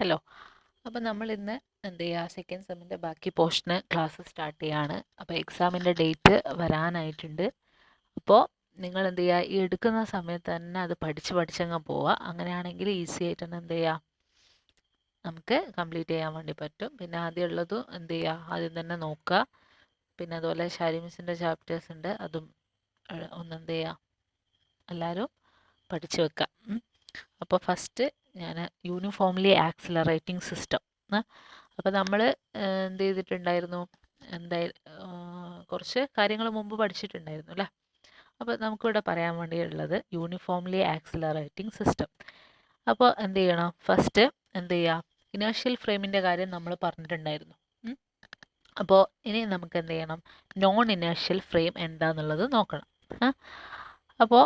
Hello. അപ്പോൾ നമ്മൾ ഇന്ന് എന്ത് ചെയ്യുക, സെക്കൻഡ് സെമ്മിൻ്റെ ബാക്കി പോർഷന് ക്ലാസ് സ്റ്റാർട്ട് ചെയ്യാണ്. അപ്പോൾ എക്സാമിൻ്റെ ഡേറ്റ് വരാനായിട്ടുണ്ട്. അപ്പോൾ നിങ്ങൾ എന്ത് ചെയ്യുക, ഈ എടുക്കുന്ന സമയത്ത് തന്നെ അത് പഠിച്ചങ്ങ് പോവുക. അങ്ങനെയാണെങ്കിൽ ഈസി ആയിട്ട് തന്നെ എന്ത് ചെയ്യുക, നമുക്ക് കംപ്ലീറ്റ് ചെയ്യാൻ വേണ്ടി പറ്റും. പിന്നെ ആദ്യമുള്ളതും എന്ത് ചെയ്യുക, ആദ്യം തന്നെ നോക്കുക. പിന്നെ അതുപോലെ ഷാരി മിസ്സിൻ്റെ ചാപ്റ്റേഴ്സ് ഉണ്ട്, അതും ഒന്നെന്ത് ചെയ്യുക, എല്ലാവരും പഠിച്ചു വെക്കുക. അപ്പോൾ ഫസ്റ്റ് ഞാൻ യൂണിഫോംലി ആക്സിലറേറ്റിംഗ് സിസ്റ്റം. അപ്പോൾ നമ്മൾ എന്ത് ചെയ്തിട്ടുണ്ടായിരുന്നു, എന്തായാലും കുറച്ച് കാര്യങ്ങൾ മുമ്പ് പഠിച്ചിട്ടുണ്ടായിരുന്നു അല്ലേ. അപ്പോൾ നമുക്കിവിടെ പറയാൻ വേണ്ടിയുള്ളത് യൂണിഫോംലി ആക്സിലറേറ്റിംഗ് സിസ്റ്റം. അപ്പോൾ എന്ത് ചെയ്യണം, ഫസ്റ്റ് എന്ത് ചെയ്യുക, ഇനേർഷ്യൽ ഫ്രെയിമിൻ്റെ കാര്യം നമ്മൾ പറഞ്ഞിട്ടുണ്ടായിരുന്നു. അപ്പോൾ ഇനി നമുക്ക് എന്ത് ചെയ്യണം, നോൺ ഇനേർഷ്യൽ ഫ്രെയിം എന്താണെന്നുള്ളത് നോക്കണം. അപ്പോൾ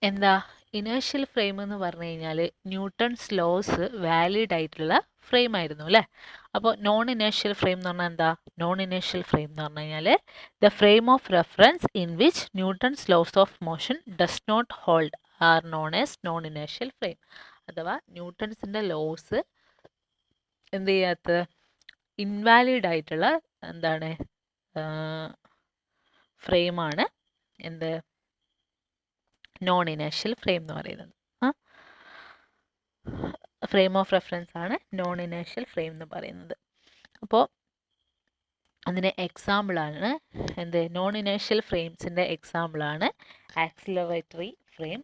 എന്താ ഇനേർഷ്യൽ ഫ്രെയിം എന്ന് പറഞ്ഞു കഴിഞ്ഞാൽ ന്യൂട്ടൺസ് ലോസ് വാലിഡ് ആയിട്ടുള്ള ഫ്രെയിം ആയിരുന്നു അല്ലേ. അപ്പോൾ നോൺ ഇനേർഷ്യൽ ഫ്രെയിം എന്ന് പറഞ്ഞാൽ എന്താ, നോൺ ഇനേർഷ്യൽ ഫ്രെയിം എന്ന് പറഞ്ഞു കഴിഞ്ഞാൽ the frame of reference in which Newton's laws of motion does not hold are known as non inertial frame. അഥവാ ന്യൂട്ടൺസിൻ്റെ ലോസ് എന്ത് ചെയ്യാത്ത, ഇൻവാലിഡ് ആയിട്ടുള്ള എന്താണ് ഫ്രെയിമാണ് എന്ത്, നോൺ ഇനേർഷ്യൽ ഫ്രെയിം എന്ന് പറയുന്നത്. ഫ്രെയിം ഓഫ് റെഫറൻസ് ആണ് നോൺ ഇനേർഷ്യൽ ഫ്രെയിം എന്ന് പറയുന്നത്. അപ്പോൾ അതിന് എക്സാമ്പിളാണ് എന്ത്, നോൺ ഇനേർഷ്യൽ ഫ്രെയിംസിൻ്റെ എക്സാമ്പിളാണ് ആക്സിലറേറ്ററി ഫ്രെയിം,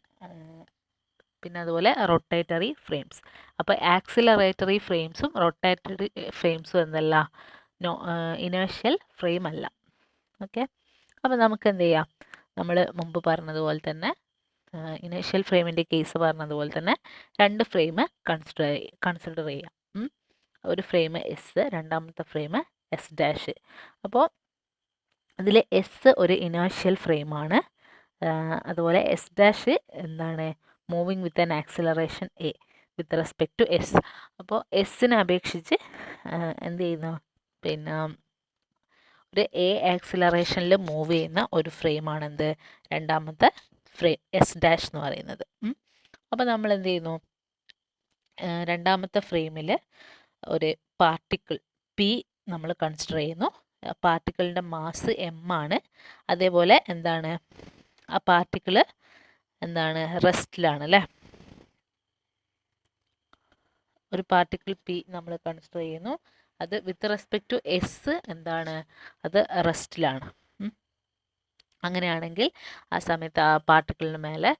പിന്നെ അതുപോലെ റൊട്ടേറ്ററി ഫ്രെയിംസ്. അപ്പോൾ ആക്സിലറേറ്ററി ഫ്രെയിംസും റൊട്ടേറ്ററി ഫ്രെയിംസും എന്നല്ല ഇനേർഷ്യൽ ഫ്രെയിം അല്ല. ഓക്കെ. അപ്പോൾ നമുക്ക് എന്ത് ചെയ്യാം, നമ്മൾ മുമ്പ് പറഞ്ഞതുപോലെ തന്നെ ഇനേർഷ്യൽ ഫ്രെയിമിൻ്റെ കേസ് പറഞ്ഞതുപോലെ തന്നെ രണ്ട് ഫ്രെയിം കൺസിഡർ ചെയ്യാം. ഒരു ഫ്രെയിം എസ്, രണ്ടാമത്തെ ഫ്രെയിം എസ് ഡാഷ്. അപ്പോൾ അതിൽ എസ് ഒരു ഇനേർഷ്യൽ ഫ്രെയിമാണ്. അതുപോലെ എസ് ഡാഷ് എന്താണ്, moving with an acceleration a with respect to S. അപ്പോൾ എസ്സിനെ അപേക്ഷിച്ച് എന്ത് ചെയ്യുന്നു, പിന്നെ ഒരു എ ആക്സിലറേഷനിൽ മൂവ് ചെയ്യുന്ന ഒരു ഫ്രെയിമാണ് എന്ത്, രണ്ടാമത്തെ ഫ്രെയിം എസ് ഡാഷ് എന്ന് പറയുന്നത്. അപ്പോൾ നമ്മൾ എന്ത് ചെയ്യുന്നു, രണ്ടാമത്തെ ഫ്രെയിമിൽ ഒരു പാർട്ടിക്കിൾ പി നമ്മൾ കൺസിഡർ ചെയ്യുന്നു. പാർട്ടിക്കിളിൻ്റെ മാസ് എം ആണ്. അതേപോലെ എന്താണ്, ആ പാർട്ടിക്കിൾ എന്താണ്, റെസ്റ്റിലാണ് അല്ലേ. ഒരു പാർട്ടിക്കിൾ പി നമ്മൾ കൺസിഡർ ചെയ്യുന്നു, അത് വിത്ത് റെസ്പെക്ട് ടു എസ് എന്താണ്, അത് റെസ്റ്റിലാണ്. അങ്ങനെയാണെങ്കിൽ ആ സമയത്ത് ആ പാർട്ടിക്കിളിന് മേലെ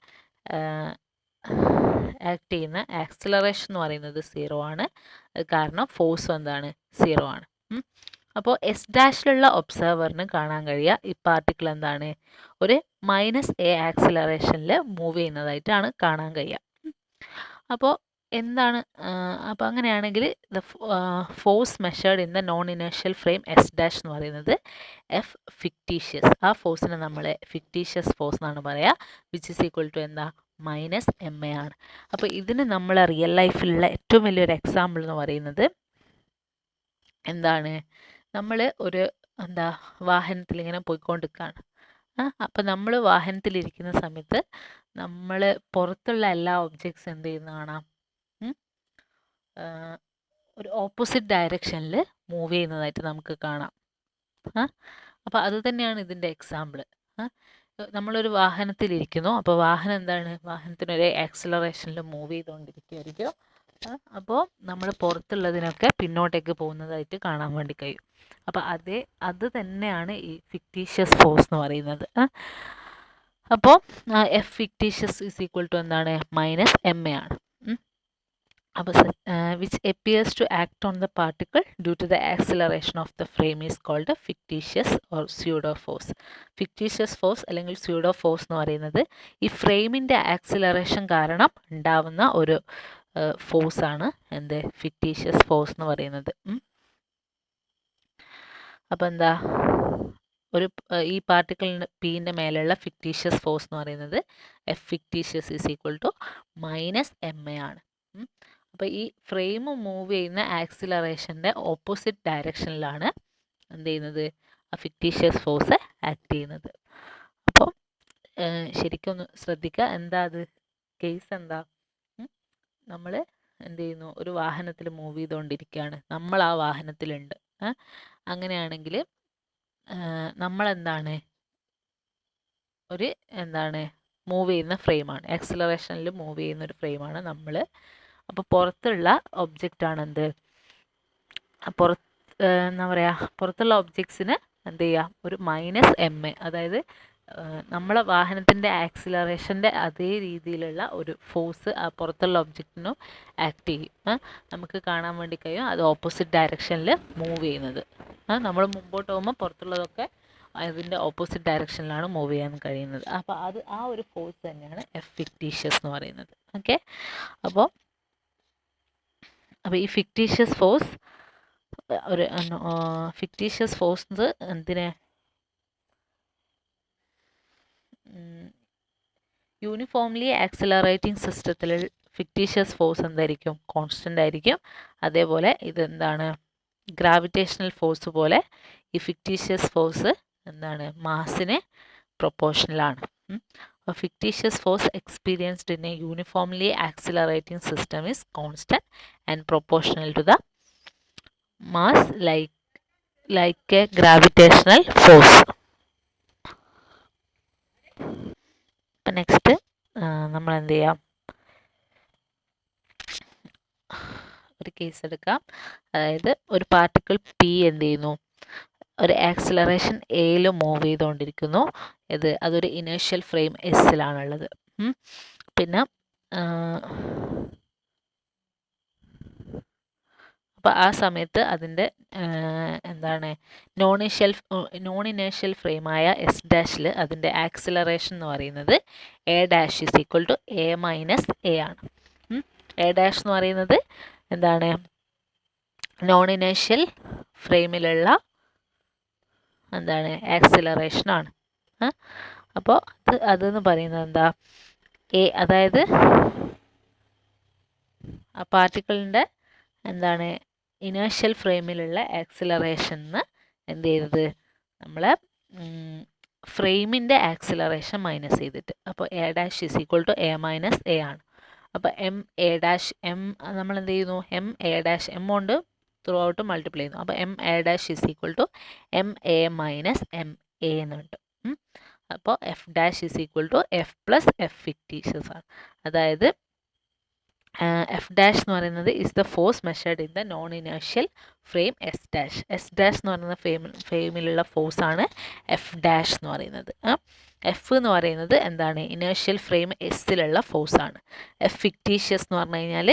ആക്ട് ചെയ്യുന്ന ആക്സിലറേഷൻ എന്ന് പറയുന്നത് 0 ആണ്. കാരണം ഫോഴ്സ് എന്താണ്, 0 ആണ്. അപ്പോൾ എസ് ഡാഷിലുള്ള ഒബ്സർവറിന് കാണാൻ കഴിയുക ഈ പാർട്ടിക്കിൾ എന്താണ്, ഒരു -a ആക്സിലറേഷനിൽ മൂവ് ചെയ്യുന്നതായിട്ടാണ് കാണാൻ കഴിയുക. അപ്പോൾ എന്താണ്, അപ്പോൾ അങ്ങനെയാണെങ്കിൽ the force measured in the non inertial frame S dash എന്ന് പറയുന്നത് എഫ് ഫിക്റ്റീഷ്യസ്. ആ ഫോഴ്സിനെ നമ്മൾ ഫിക്റ്റീഷ്യസ് ഫോഴ്സ് എന്നാണ് പറയുക, വിച്ച് ഇസ് ഈക്വൽ ടു എന്താ, -ma ആണ്. അപ്പോൾ ഇതിന് നമ്മൾ റിയൽ ലൈഫിലുള്ള ഏറ്റവും വലിയൊരു എക്സാമ്പിൾ എന്ന് പറയുന്നത് എന്താണ്, നമ്മൾ ഒരു എന്താ വാഹനത്തിൽ ഇങ്ങനെ പോയിക്കൊണ്ടിരിക്കുകയാണ്. അപ്പം നമ്മൾ വാഹനത്തിലിരിക്കുന്ന സമയത്ത് നമ്മൾ പുറത്തുള്ള എല്ലാ ഒബ്ജക്ട്സ് എന്ത് ചെയ്യുന്ന കാണാം, ഒരു ഓപ്പോസിറ്റ് ഡയറക്ഷനിൽ മൂവ് ചെയ്യുന്നതായിട്ട് നമുക്ക് കാണാം. അപ്പോൾ അത് തന്നെയാണ് ഇതിൻ്റെ എക്സാമ്പിൾ. നമ്മളൊരു വാഹനത്തിലിരിക്കുന്നു, അപ്പോൾ വാഹനം എന്താണ്, വാഹനത്തിനൊരു ആക്സിലറേഷനിൽ മൂവ് ചെയ്തുകൊണ്ടിരിക്കുകയായിരിക്കും. അപ്പോൾ നമ്മൾ പുറത്തുള്ളതിനൊക്കെ പിന്നോട്ടേക്ക് പോകുന്നതായിട്ട് കാണാൻ വേണ്ടി കഴിയും. അപ്പോൾ അത് തന്നെയാണ് ഈ ഫിക്റ്റീഷ്യസ് ഫോഴ്സ് എന്ന് പറയുന്നത്. അപ്പോൾ F fictitious is equal to എന്താണ്, -ma ആണ്. അപ്പോൾ which appears to act on the particle due to the acceleration of the frame is called fictitious or pseudo force. Fictitious force അല്ലെങ്കിൽ സ്യൂഡോ ഫോഴ്സ് എന്ന് പറയുന്നത് ഈ ഫ്രെയിമിൻ്റെ ആക്സിലറേഷൻ കാരണം ഉണ്ടാവുന്ന ഒരു ഫോഴ്സാണ് എന്ത്, ഫിക്റ്റീഷ്യസ് ഫോഴ്സ് എന്ന് പറയുന്നത്. അപ്പോൾ എന്താ, ഒരു ഈ പാർട്ടിക്കിളിന് പീൻ്റെ മേലുള്ള ഫിക്റ്റീഷ്യസ് ഫോഴ്സ് എന്ന് പറയുന്നത് F fictitious is equal to -ma ആണ്. അപ്പോൾ ഈ ഫ്രെയിം മൂവ് ചെയ്യുന്ന ആക്സിലറേഷൻ്റെ ഓപ്പോസിറ്റ് ഡയറക്ഷനിലാണ് എന്ത് ചെയ്യുന്നത്, ആ ഫിക്റ്റീഷ്യസ് ഫോഴ്സ് ആക്ട് ചെയ്യുന്നത്. അപ്പോൾ ശരിക്കും ഒന്ന് ശ്രദ്ധിക്കുക, എന്താ അത് കേസ് എന്താ, നമ്മൾ എന്ത് ചെയ്യുന്നു, ഒരു വാഹനത്തിൽ മൂവ് ചെയ്തുകൊണ്ടിരിക്കുകയാണ്, നമ്മൾ ആ വാഹനത്തിലുണ്ട്. അങ്ങനെയാണെങ്കിൽ നമ്മളെന്താണ്, ഒരു എന്താണ് മൂവ് ചെയ്യുന്ന ഫ്രെയിമാണ്, ആക്സിലറേഷനിൽ മൂവ് ചെയ്യുന്ന ഒരു ഫ്രെയിമാണ് നമ്മൾ. അപ്പോൾ പുറത്തുള്ള ഒബ്ജക്റ്റാണ് എന്ത്, എന്താ പറയുക, പുറത്തുള്ള ഒബ്ജക്ട്സിന് എന്ത് ചെയ്യുക, ഒരു -m, അതായത് നമ്മളെ വാഹനത്തിൻ്റെ ആക്സിലറേഷൻ്റെ അതേ രീതിയിലുള്ള ഒരു ഫോഴ്സ് ആ പുറത്തുള്ള ഒബ്ജക്റ്റിനും ആക്ട് ചെയ്യും. നമുക്ക് കാണാൻ വേണ്ടി കഴിയും അത് ഓപ്പോസിറ്റ് ഡയറക്ഷനിൽ മൂവ് ചെയ്യുന്നത്. നമ്മൾ മുമ്പോട്ട് പോകുമ്പോൾ പുറത്തുള്ളതൊക്കെ അതിൻ്റെ ഓപ്പോസിറ്റ് ഡയറക്ഷനിലാണ് മൂവ് ചെയ്യാൻ കഴിയുന്നത്. അപ്പോൾ അത് ആ ഒരു ഫോഴ്സ് തന്നെയാണ് എഫ് ഫിക്റ്റീഷ്യസ് എന്ന് പറയുന്നത്. ഓക്കെ, അപ്പോൾ ഈ ഫിക്റ്റീഷ്യസ് ഫോഴ്സ് ഒരു ഫിക്റ്റീഷ്യസ് ഫോഴ്സ് എന്തിനെ, യൂണിഫോംലി ആക്സിലറേറ്റിംഗ് സിസ്റ്റത്തിൽ ഫിക്റ്റീഷ്യസ് ഫോഴ്സ് എന്തായിരിക്കും, കോൺസ്റ്റൻ്റ് ആയിരിക്കും. അതേപോലെ ഇതെന്താണ്, ഗ്രാവിറ്റേഷണൽ ഫോഴ്സ് പോലെ ഈ ഫിക്റ്റീഷ്യസ് ഫോഴ്സ് എന്താണ്, മാസിന് പ്രൊപ്പോർഷണലാണ്. fictitious force experienced in a uniformly accelerating system is constant and proportional to the mass, like a gravitational force. ഇപ്പം നെക്സ്റ്റ് നമ്മൾ എന്ത് ചെയ്യാം, ഒരു കേസ് എടുക്കാം. അതായത് ഒരു പാർട്ടിക്കിൾ പി എന്ത് ചെയ്യുന്നു, ഒരു ആക്സിലറേഷൻ എയിൽ മൂവ് ചെയ്തുകൊണ്ടിരിക്കുന്നു. അതൊരു ഇനേഷ്യൽ ഫ്രെയിം എസ്സിലാണുള്ളത്. പിന്നെ അപ്പോൾ ആ സമയത്ത് അതിൻ്റെ എന്താണ്, നോൺ ഇനേഷ്യൽ ഫ്രെയിമായ എസ് ഡാഷിൽ അതിൻ്റെ ആക്സിലറേഷൻ എന്ന് പറയുന്നത് a dash is equal to a minus a ആണ്. എ ഡാഷ് എന്ന് പറയുന്നത് എന്താണ്, നോൺ ഇനേഷ്യൽ ഫ്രെയിമിലുള്ള എന്താണ്, ആക്സിലറേഷനാണ്. അപ്പോൾ അതെന്ന് പറയുന്നത് എന്താ, അതായത് ആ പാർട്ടിക്കിളിൻ്റെ എന്താണ്, ഇനേഷ്യൽ ഫ്രെയിമിലുള്ള ആക്സിലറേഷന് എന്ത് ചെയ്തത്, നമ്മളെ ഫ്രെയിമിൻ്റെ ആക്സിലറേഷൻ മൈനസ് ചെയ്തിട്ട്, അപ്പോൾ a dash is equal to a minus a ആണ്. അപ്പോൾ എം എ ഡാഷ് എം നമ്മൾ എന്ത് ചെയ്യുന്നു, എം എ ഡാഷ് എം കൊണ്ട് ത്രൂ ഔട്ട് മൾട്ടിപ്ലൈ ചെയ്യുന്നു. അപ്പോൾ m a dash is equal to m a minus m a എന്നുണ്ട്. അപ്പോൾ F dash is equal to F plus F fictitious ആണ്. അതായത് എഫ് ഡാഷ് എന്ന് പറയുന്നത് is the force measured in the non inertial frame S dash. S dash എന്ന് പറയുന്ന ഫ്രെയിമിലുള്ള ഫോഴ്സാണ് F dash എന്ന് പറയുന്നത്. എഫ് എന്ന് പറയുന്നത് എന്താണ്, ഇനേഷ്യൽ ഫ്രെയിം എസ്സിലുള്ള ഫോഴ്സാണ്. എഫ് ഫിക്റ്റീഷ്യസ് എന്ന് പറഞ്ഞു കഴിഞ്ഞാൽ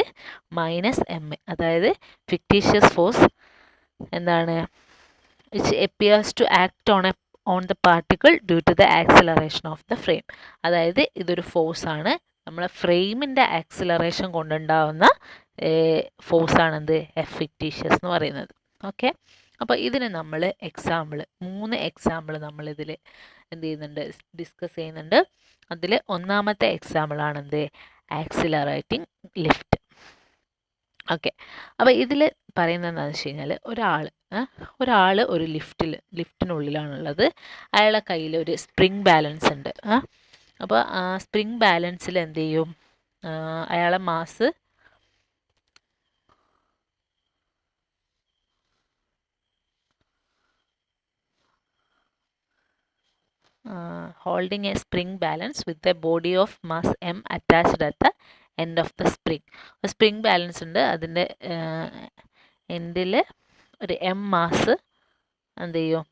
മൈനസ് എം, അതായത് ഫിക്റ്റീഷ്യസ് ഫോഴ്സ് എന്താണ്, which appears to act on the particle due to the acceleration of the frame. അതായത് ഇതൊരു ഫോഴ്സാണ്, നമ്മളെ ഫ്രെയിമിൻ്റെ ആക്സിലറേഷൻ കൊണ്ടുണ്ടാവുന്ന ഫോഴ്സാണെന്ത്, എഫ് ഫിക്റ്റീഷ്യസ് എന്ന് പറയുന്നത്. ഓക്കെ, അപ്പോൾ ഇതിന് നമ്മൾ മൂന്ന് എക്സാമ്പിൾ നമ്മളിതിൽ എന്ത് ചെയ്യുന്നുണ്ട്, ഡിസ്കസ് ചെയ്യുന്നുണ്ട്. അതിൽ ഒന്നാമത്തെ എക്സാമ്പിളാണെന്ത്, ആക്സിലറേറ്റിംഗ് ലിഫ്റ്റ്. ഓക്കെ, അപ്പോൾ ഇതിൽ പറയുന്നത് എന്താണെന്ന് വെച്ച് കഴിഞ്ഞാൽ ഒരാൾ ഒരു ലിഫ്റ്റിനുള്ളിലാണുള്ളത്. അയാളുടെ കയ്യിൽ ഒരു സ്പ്രിംഗ് ബാലൻസ് ഉണ്ട്. അപ്പോൾ ആ സ്പ്രിംഗ് ബാലൻസിൽ എന്ത് ചെയ്യും, അയാളെ mass holding a spring balance with a body of mass m attached at the end of the spring. Spring balance ഉണ്ട്, അതിൻ്റെ എൻഡിൽ ഒരു എം മാസ് എന്ത് ചെയ്യും,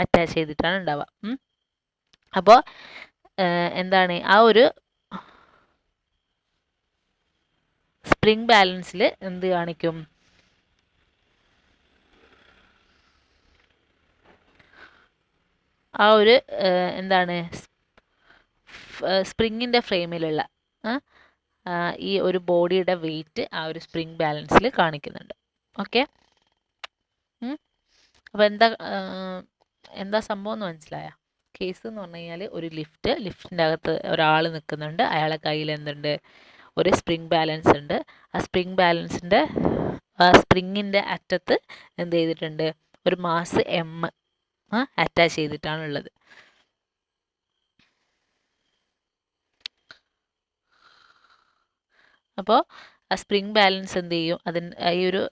അറ്റാച്ച് ചെയ്തിട്ടാണ് ഉണ്ടാവുക. അപ്പോൾ എന്താണ്, ആ ഒരു സ്പ്രിംഗ് ബാലൻസിൽ എന്ത് കാണിക്കും, ആ ഒരു എന്താണ്, സ്പ്രിങ്ങിൻ്റെ ഫ്രെയിമിലുള്ള ഈ ഒരു ബോഡിയുടെ വെയിറ്റ് ആ ഒരു സ്പ്രിംഗ് ബാലൻസിൽ കാണിക്കുന്നുണ്ട്. ഓക്കെ, അപ്പോൾ എന്താ സംഭവം എന്ന് മനസ്സിലായ? കേസ് എന്ന് പറഞ്ഞു കഴിഞ്ഞാൽ ഒരു ലിഫ്റ്റിൻ്റെ അകത്ത് ഒരാൾ നിൽക്കുന്നുണ്ട്, അയാളെ കയ്യിൽ എന്തുണ്ട്, ഒരു സ്പ്രിംഗ് ബാലൻസ് ഉണ്ട്. ആ സ്പ്രിംഗ് ബാലൻസിൻ്റെ സ്പ്രിങ്ങിൻ്റെ അറ്റത്ത് എന്ത് ചെയ്തിട്ടുണ്ട്, ഒരു മാസ് എം അറ്റാച്ച് ചെയ്തിട്ടാണുള്ളത്. അപ്പോൾ ആ സ്പ്രിംഗ് ബാലൻസ് എന്ത് ചെയ്യും, ഈ ഒരു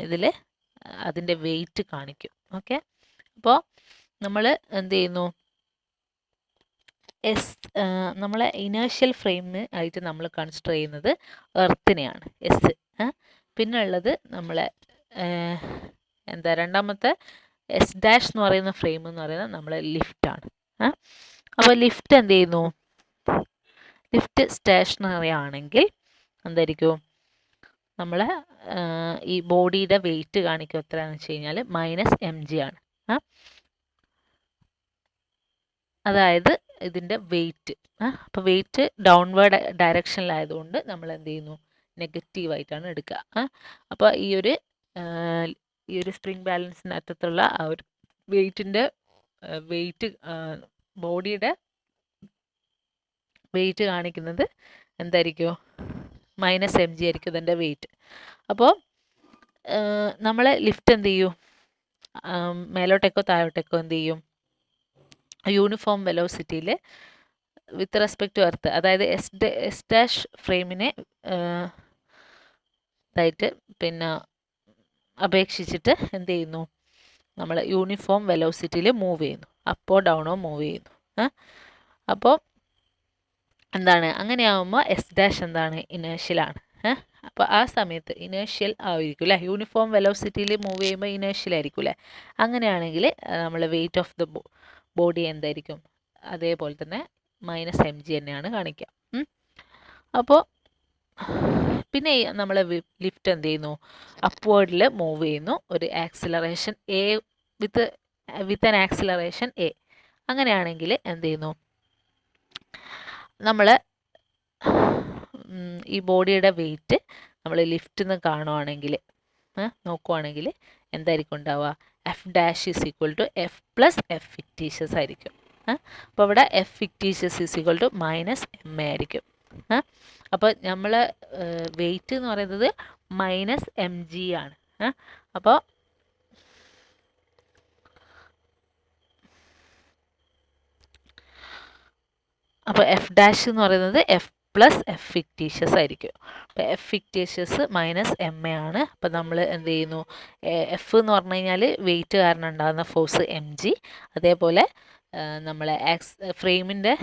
ഇതിൽ അതിൻ്റെ വെയിറ്റ് കാണിക്കും. ഓക്കെ, അപ്പോൾ നമ്മൾ എന്ത് ചെയ്യുന്നു, നമ്മളെ ഇനേർഷ്യൽ ഫ്രെയിം ആയിട്ട് നമ്മൾ കൺസിഡർ ചെയ്യുന്നത് എർത്തിനെയാണ്, എസ്. പിന്നെ ഉള്ളത് നമ്മളെ എന്താ രണ്ടാമത്തെ എസ് ഡാഷ് എന്ന് പറയുന്ന ഫ്രെയിം എന്ന് പറയുന്നത് നമ്മളെ ലിഫ്റ്റാണ്. അപ്പോൾ ലിഫ്റ്റ് എന്ത് ചെയ്യുന്നു, ലിഫ്റ്റ് സ്റ്റേഷനറി ആണെങ്കിൽ എന്തായിരിക്കും, നമ്മളെ ഈ ബോഡിയുടെ വെയിറ്റ് കാണിക്കുക എത്രയാണെന്ന് വെച്ച് കഴിഞ്ഞാൽ -mg ആണ്. അതായത് ഇതിൻ്റെ വെയിറ്റ്. അപ്പോൾ വെയിറ്റ് ഡൗൺവേർഡ് ഡയറക്ഷനിലായതുകൊണ്ട് നമ്മൾ എന്ത് ചെയ്യുന്നു, നെഗറ്റീവായിട്ടാണ് എടുക്കുക. അപ്പോൾ ഈ ഒരു സ്പ്രിംഗ് ബാലൻസിന് അറ്റത്തുള്ള ആ ഒരു വെയിറ്റ് ബോഡിയുടെ വെയിറ്റ് കാണിക്കുന്നത് എന്തായിരിക്കും, -mg ആയിരിക്കും ഇതിൻ്റെ വെയിറ്റ്. അപ്പോൾ നമ്മളെ ലിഫ്റ്റ് എന്ത് ചെയ്യും, മേലോട്ടേക്കോ താഴോട്ടേക്കോ എന്ത് ചെയ്യും, യൂണിഫോം വെലോസിറ്റിയിൽ വിത്ത് റെസ്പെക്ട് ടു എർത്ത്, അതായത് എസ് ഡാഷ് ഫ്രെയിമിനെ ഇതായിട്ട് പിന്നെ അപേക്ഷിച്ചിട്ട് എന്ത് ചെയ്യുന്നു, നമ്മൾ യൂണിഫോം വെലോസിറ്റിയിൽ മൂവ് ചെയ്യുന്നു, അപ്പോ ഡൗണോ മൂവ് ചെയ്യുന്നു. അപ്പോൾ എന്താണ്, അങ്ങനെയാകുമ്പോൾ എസ് ഡാഷ് എന്താണ്, ഇനേർഷ്യലാണ്. അപ്പോൾ ആ സമയത്ത് ഇനേർഷ്യൽ ആയിരിക്കും അല്ലേ, യൂണിഫോം വെലോസിറ്റിയിൽ മൂവ് ചെയ്യുമ്പോൾ ഇനേർഷ്യൽ ആയിരിക്കും അല്ലേ. അങ്ങനെയാണെങ്കിൽ നമ്മൾ വെയിറ്റ് ഓഫ് ദ ബോഡി എന്തായിരിക്കും, അതേപോലെ തന്നെ -mg തന്നെയാണ് കാണിക്കുക. അപ്പോൾ പിന്നെ നമ്മളെ ലിഫ്റ്റ് എന്ത് ചെയ്യുന്നു, അപ്വേർഡിൽ മൂവ് ചെയ്യുന്നു, ഒരു acceleration a with an acceleration A. അങ്ങനെയാണെങ്കിൽ എന്ത് ചെയ്യുന്നു, നമ്മൾ ഈ ബോഡിയുടെ വെയിറ്റ് നമ്മൾ ലിഫ്റ്റിൽ നിന്ന് കാണുവാണെങ്കിൽ നോക്കുവാണെങ്കിൽ എന്തായിരിക്കും ഉണ്ടാവുക, F dash is equal to F plus F fictitious ആയിരിക്കും. അപ്പോൾ ഇവിടെ F fictitious is equal to -ma ആയിരിക്കും. അപ്പോൾ നമ്മൾ വെയിറ്റ് എന്ന് പറയുന്നത് -mg ആണ്. അപ്പോൾ എഫ് ഡാഷ് എന്ന് പറയുന്നത് എഫ് പ്ലസ് എഫ് ഫിക്റ്റീഷ്യസ് ആയിരിക്കും. അപ്പോൾ എഫ് ഫിക്റ്റീഷ്യസ് -ma ആണ്. അപ്പോൾ നമ്മൾ എന്ത് ചെയ്യുന്നു, എഫ് എന്ന് പറഞ്ഞു കഴിഞ്ഞാൽ വെയിറ്റ് കാരണം ഉണ്ടാകുന്ന ഫോഴ്സ് mg, അതേപോലെ നമ്മളെ ഫ്രെയിമിൻ്റെ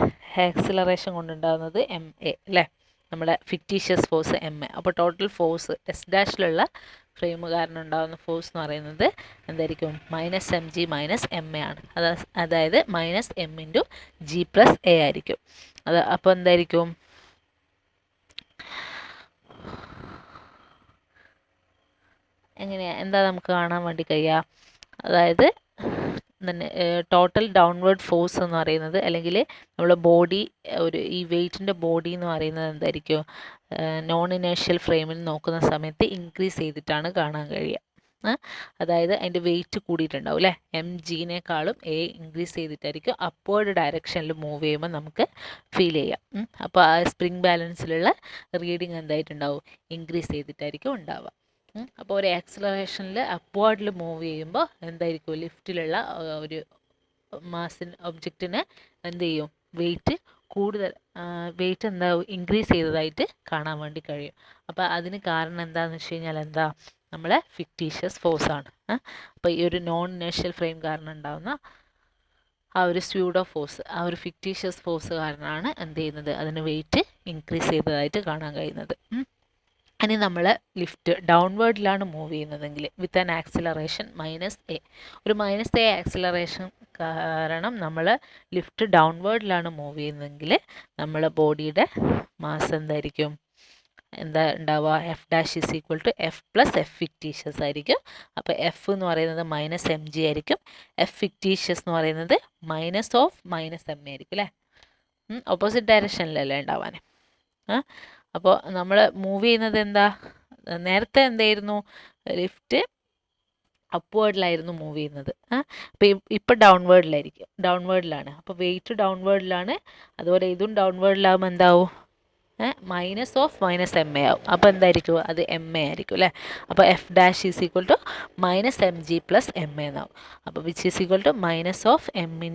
ആക്സിലറേഷൻ കൊണ്ടുണ്ടാകുന്നത് ma അല്ലേ, നമ്മുടെ ഫിക്റ്റീഷ്യസ് ഫോഴ്സ് ma. അപ്പോൾ ടോട്ടൽ ഫോഴ്സ് എസ് ഡാഷിലുള്ള ഫ്രെയിം കാരണം ഉണ്ടാകുന്ന ഫോഴ്സ് എന്ന് പറയുന്നത് എന്തായിരിക്കും, -mg -ma ആണ്. അതായത് -m × g + a ആയിരിക്കും. അപ്പോൾ എന്തായിരിക്കും, എന്താ നമുക്ക് കാണാൻ വേണ്ടി കഴിയുക, അതായത് ടോട്ടൽ ഡൗൺവേർഡ് ഫോഴ്സ് എന്ന് പറയുന്നത്, അല്ലെങ്കിൽ നമ്മുടെ ബോഡി ഈ വെയിറ്റിൻ്റെ ബോഡി എന്ന് പറയുന്നത് എന്തായിരിക്കും, നോൺ ഇനേർഷ്യൽ ഫ്രെയിമിൽ നോക്കുന്ന സമയത്ത് ഇൻക്രീസ് ചെയ്തിട്ടാണ് കാണാൻ കഴിയുക. അതായത് അതിൻ്റെ വെയിറ്റ് കൂടിയിട്ടുണ്ടാവും അല്ലേ, mgനേക്കാളും a ഇൻക്രീസ് ചെയ്തിട്ടായിരിക്കും അപ്വേർഡ് ഡയറക്ഷനിൽ മൂവ് ചെയ്യുമ്പോൾ നമുക്ക് ഫീൽ ചെയ്യാം. അപ്പോൾ ആ സ്പ്രിംഗ് ബാലൻസിലുള്ള റീഡിങ് എന്തായിട്ടുണ്ടാവും, ഇൻക്രീസ് ചെയ്തിട്ടായിരിക്കും ഉണ്ടാവുക. അപ്പോൾ ഒരു ആക്സിലറേഷനിൽ അപ്വേർഡിൽ മൂവ് ചെയ്യുമ്പോൾ എന്തായിരിക്കും, ലിഫ്റ്റിലുള്ള ഒരു ഒബ്ജക്റ്റിന് എന്ത് ചെയ്യും, വെയിറ്റ് എന്താ ഇൻക്രീസ് ചെയ്തതായിട്ട് കാണാൻ വേണ്ടി കഴിയും. അപ്പോൾ അതിന് കാരണം എന്താണെന്ന് വെച്ച് കഴിഞ്ഞാൽ നമ്മളെ ഫിക്റ്റീഷ്യസ് ഫോഴ്സ് ആണ്. അപ്പോൾ ഈ ഒരു നോൺ ഇനേർഷ്യൽ ഫ്രെയിം കാരണം ഉണ്ടാകുന്ന ആ ഒരു സ്യൂഡോ ഫോഴ്സ്, ആ ഒരു ഫിക്റ്റീഷ്യസ് ഫോഴ്സ് കാരണമാണ് എന്ത് ചെയ്യുന്നത്, അതിന് വെയിറ്റ് ഇൻക്രീസ് ചെയ്തതായിട്ട് കാണാൻ കഴിയുന്നത്. ഇനി നമ്മൾ ലിഫ്റ്റ് ഡൗൺവേർഡിലാണ് മൂവ് ചെയ്യുന്നതെങ്കിൽ വിത്ത് ആൻ ആക്സിലറേഷൻ -a, ഒരു -a ആക്സിലറേഷൻ കാരണം നമ്മൾ ലിഫ്റ്റ് ഡൗൺവേർഡിലാണ് മൂവ് ചെയ്യുന്നതെങ്കിൽ നമ്മളെ ബോഡിയുടെ മാസ് എന്തായിരിക്കും, എന്താ ഉണ്ടാവുക, F dash is equal to F plus F fictitious ആയിരിക്കും. അപ്പോൾ എഫ് എന്ന് പറയുന്നത് -mg ആയിരിക്കും, എഫ് ഫിക്റ്റീഷ്യസ് എന്ന് പറയുന്നത് -ma ആയിരിക്കും അല്ലേ, ഓപ്പോസിറ്റ് ഡയറക്ഷനിലല്ലേ ഉണ്ടാവാൻ. അപ്പോൾ നമ്മൾ മൂവ് ചെയ്യുന്നത് നേരത്തെ എന്തായിരുന്നു, ലിഫ്റ്റ് അപ്വേർഡിലായിരുന്നു മൂവ് ചെയ്യുന്നത്. അപ്പോൾ ഇപ്പോൾ ഡൗൺവേർഡിലാണ്. അപ്പോൾ വെയിറ്റ് ഡൗൺവേർഡിലാണ്, അതുപോലെ ഇതും ഡൗൺവേർഡിലാകുമ്പോൾ എന്താവും, -ma ആവും. അപ്പോൾ എന്തായിരിക്കും, അത് ma ആയിരിക്കും അല്ലേ. അപ്പോൾ F dash is equal to -mg + ma എന്നാവും. അപ്പോൾ which is equal to -m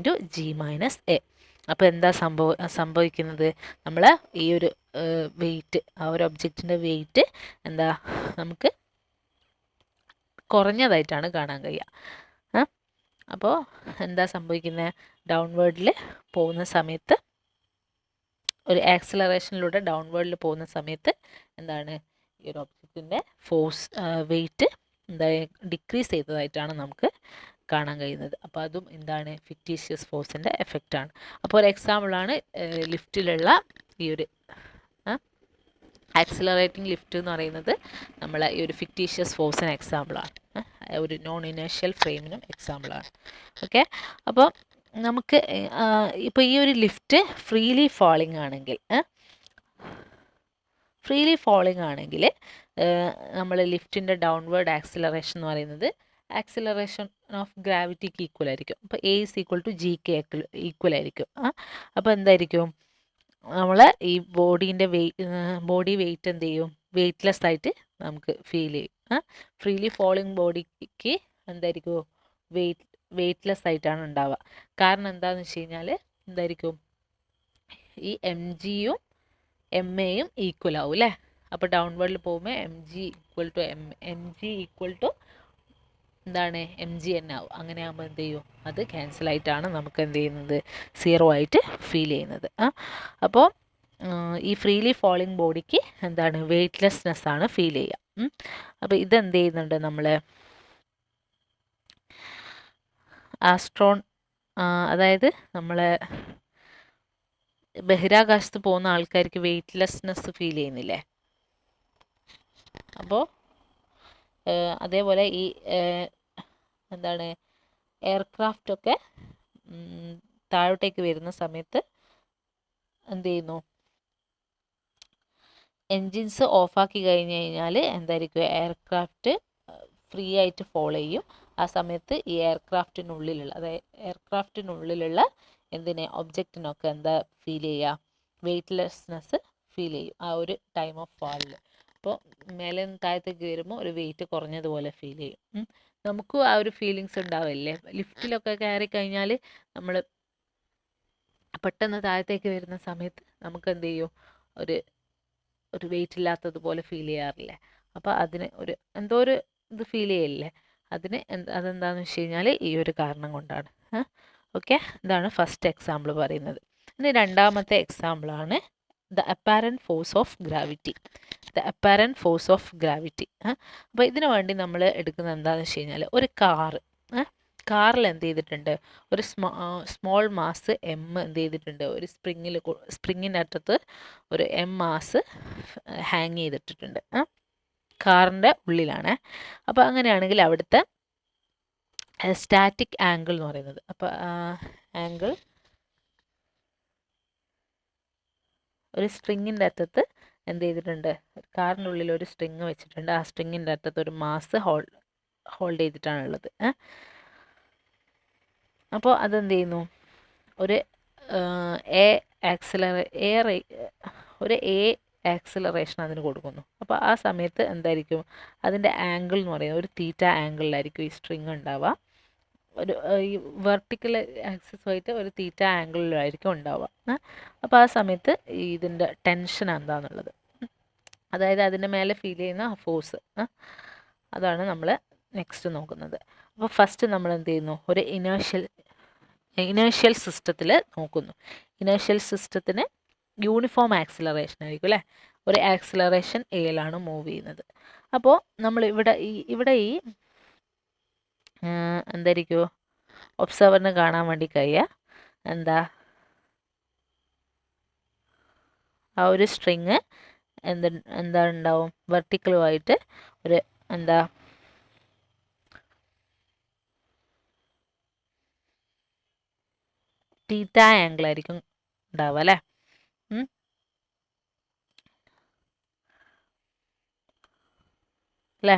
× g - a. അപ്പോൾ എന്താ സംഭവിക്കുന്നത്, നമ്മൾ ഈ ഒരു വെയിറ്റ്, ആ ഒരു ഒബ്ജക്റ്റിൻ്റെ വെയിറ്റ് എന്താ നമുക്ക് കുറഞ്ഞതായിട്ടാണ് കാണാൻ കഴിയുക. അപ്പോൾ എന്താ സംഭവിക്കുന്നത്, ഡൗൺവേർഡിൽ പോകുന്ന സമയത്ത്, ഒരു ആക്സിലറേഷനിലൂടെ ഡൗൺവേർഡിൽ പോകുന്ന സമയത്ത് എന്താണ് ഈ ഒരു ഒബ്ജക്റ്റിൻ്റെ ഫോഴ്സ് വെയിറ്റ് എന്താ ഡിക്രീസ് ചെയ്തതായിട്ടാണ് നമുക്ക് കാണാൻ കഴിയുന്നത്. അപ്പോൾ അതും എന്താണ് ഫിക്റ്റീഷ്യസ് ഫോഴ്സിൻ്റെ എഫക്റ്റാണ്. അപ്പോൾ ഒരു എക്സാമ്പിളാണ് ലിഫ്റ്റിലുള്ള ഈ ഒരു ആക്സിലറേറ്റിംഗ് ലിഫ്റ്റ് എന്ന് പറയുന്നത് നമ്മളെ ഈ ഒരു ഫിക്റ്റീഷ്യസ് ഫോഴ്സിന് എക്സാമ്പിളാണ്, ഒരു നോൺ ഇനേഷ്യൽ ഫ്രെയിമിനും എക്സാമ്പിളാണ്. ഓക്കെ, അപ്പോൾ നമുക്ക് ഇപ്പോൾ ഈ ഒരു ലിഫ്റ്റ് ഫ്രീലി ഫാളിംഗ് ആണെങ്കിൽ നമ്മൾ ലിഫ്റ്റിൻ്റെ ഡൗൺവേർഡ് ആക്സിലറേഷൻ എന്ന് പറയുന്നത് ആക്സിലറേഷൻ ഓഫ് ഗ്രാവിറ്റിക്ക് ഈക്വൽ ആയിരിക്കും. അപ്പോൾ a is equal to g k equal ആയിരിക്കും. അപ്പോൾ എന്തായിരിക്കും, നമ്മൾ ഈ ബോഡി വെയിറ്റ് എന്ത് ചെയ്യും, വെയ്റ്റ്ലെസ് ആയിട്ട് നമുക്ക് ഫീൽ ചെയ്യും. ഫ്രീലി ഫോളിങ് ബോഡിക്ക് എന്തായിരിക്കും, വെയ്റ്റ്ലെസ് ആയിട്ടാണ് ഉണ്ടാവുക. കാരണം എന്താണെന്ന് വെച്ച് കഴിഞ്ഞാൽ എന്തായിരിക്കും, ഈ എം ജിയും എം എയും ഈക്വൽ ആവും അല്ലേ. അപ്പോൾ ഡൗൺവേർഡിൽ പോകുമ്പോൾ എം ജി ഈക്വൽ ടു എന്താണ് എം ജി എൻ ആവും. അങ്ങനെ ആകുമ്പോൾ എന്ത് ചെയ്യും, അത് ക്യാൻസൽ ആയിട്ടാണ് നമുക്ക് എന്ത് ചെയ്യുന്നത്, 0 ആയിട്ട് ഫീൽ ചെയ്യുന്നത്. അപ്പോൾ ഈ ഫ്രീലി ഫോളിങ് ബോഡിക്ക് എന്താണ് വെയ്റ്റ്ലെസ്നെസ് ആണ് ഫീൽ ചെയ്യുക. അപ്പോൾ ഇതെന്ത് ചെയ്യുന്നുണ്ട്, നമ്മൾ അതായത് നമ്മളെ ബഹിരാകാശത്ത് പോകുന്ന ആൾക്കാർക്ക് വെയ്റ്റ്ലെസ്നെസ് ഫീൽ ചെയ്യുന്നില്ലേ. അപ്പോൾ അതേപോലെ ഈ എന്താണ് എയർക്രാഫ്റ്റൊക്കെ താഴോട്ടേക്ക് വരുന്ന സമയത്ത് എന്ത് ചെയ്യുന്നു, എൻജിൻസ് ഓഫാക്കി കഴിഞ്ഞ് കഴിഞ്ഞാൽ എന്തായിരിക്കും, എയർക്രാഫ്റ്റ് ഫ്രീ ആയിട്ട് ഫോളോ ചെയ്യും. ആ സമയത്ത് ഈ എയർക്രാഫ്റ്റിനുള്ളിലുള്ള ഒബ്ജക്റ്റിനൊക്കെ എന്താ ഫീൽ ചെയ്യുക, വെയ്റ്റ്ലെസ്നെസ് ഫീൽ ചെയ്യും ആ ഒരു ടൈം ഓഫ് ഫാളിൽ. അപ്പോൾ മേലെ നിന്ന് താഴത്തേക്ക് വരുമ്പോൾ ഒരു വെയിറ്റ് കുറഞ്ഞതുപോലെ ഫീൽ ചെയ്യും. നമുക്കും ആ ഒരു ഫീലിങ്സ് ഉണ്ടാവില്ലേ, ലിഫ്റ്റിലൊക്കെ കയറി കഴിഞ്ഞാൽ നമ്മൾ പെട്ടെന്ന് താഴത്തേക്ക് വരുന്ന സമയത്ത് നമുക്ക് എന്ത് ചെയ്യും, ഒരു വെയിറ്റ് ഇല്ലാത്തതുപോലെ ഫീൽ ചെയ്യാറില്ലേ. അപ്പോൾ അതിന് എന്തോ ഒരു ഇത് ഫീൽ ചെയ്യില്ലേ, അതെന്താണെന്ന് വെച്ച് കഴിഞ്ഞാൽ ഈ ഒരു കാരണം കൊണ്ടാണ്. ഓക്കെ, ഇതാണ് ഫസ്റ്റ് എക്സാമ്പിൾ പറയുന്നത്. ഇനി രണ്ടാമത്തെ എക്സാമ്പിളാണ് the apparent force of gravity. അപ്പോൾ ഇതിനു വേണ്ടി നമ്മൾ എടുക്കുന്നത് എന്താണെന്ന് വെച്ച് കഴിഞ്ഞാൽ, ഒരു കാറിൽ എന്ത് ചെയ്തിട്ടുണ്ട്, ഒരു സ്മോൾ മാസ് എം എന്ത് ചെയ്തിട്ടുണ്ട്, ഒരു സ്പ്രിങ്ങിൻ്റെ അറ്റത്ത് ഒരു എം മാസ് ഹാങ് ചെയ്തിട്ടിട്ടുണ്ട്. കാറിൻ്റെ ഉള്ളിലാണ്. അപ്പോൾ അങ്ങനെയാണെങ്കിൽ അവിടുത്തെ സ്റ്റാറ്റിക് ആംഗിൾ എന്ന് പറയുന്നത്, അപ്പോൾ ആംഗിൾ ഒരു സ്ട്രിങ്ങിൻ്റെ അറ്റത്ത് എന്ത് ചെയ്തിട്ടുണ്ട്, കാറിൻ്റെ ഉള്ളിൽ ഒരു സ്ട്രിങ് വെച്ചിട്ടുണ്ട്. ആ സ്ട്രിങ്ങിൻ്റെ അറ്റത്ത് ഒരു മാസ് ഹോൾഡ് ചെയ്തിട്ടാണുള്ളത്. അപ്പോൾ അതെന്ത് ചെയ്യുന്നു, ഒരു ആക്സിലറേഷൻ അതിന് കൊടുക്കുന്നു. അപ്പോൾ ആ സമയത്ത് എന്തായിരിക്കും, അതിൻ്റെ ആംഗിൾ എന്ന് പറയുന്നത് ഒരു തീറ്റ ആംഗിളിലായിരിക്കും ഈ സ്ട്രിങ് ഉണ്ടാവുക. ഈ വെർട്ടിക്കൽ ആക്സിസുമായിട്ട് ഒരു തീറ്റ ആംഗിളിലായിരിക്കും ഉണ്ടാവുക. അപ്പോൾ ആ സമയത്ത് ഇതിൻ്റെ ടെൻഷൻ എന്താണെന്നുള്ളത്, അതായത് അതിൻ്റെ മേലെ ഫീൽ ചെയ്യുന്ന ആ ഫോഴ്സ്, അതാണ് നമ്മൾ നെക്സ്റ്റ് നോക്കുന്നത്. അപ്പോൾ ഫസ്റ്റ് നമ്മൾ എന്ത് ചെയ്യുന്നു, ഒരു ഇനേഷ്യൽ സിസ്റ്റത്തിൽ നോക്കുന്നു. ഇനേഷ്യൽ സിസ്റ്റത്തിന് യൂണിഫോം ആക്സിലറേഷൻ ആയിരിക്കും അല്ലേ, ഒരു ആക്സിലറേഷൻ എയിലാണ് മൂവ് ചെയ്യുന്നത്. അപ്പോൾ നമ്മൾ ഇവിടെ ഈ എന്തായിരിക്കും, ഒബ്സർവറിന് കാണാൻ വേണ്ടി കഴിയുക ആ ഒരു സ്ട്രിങ് എന്താ ഉണ്ടാവും, വെർട്ടിക്കലുമായിട്ട് ഒരു തീറ്റ ആംഗിൾ ആയിരിക്കും ഉണ്ടാവുക അല്ലേ. അല്ലേ,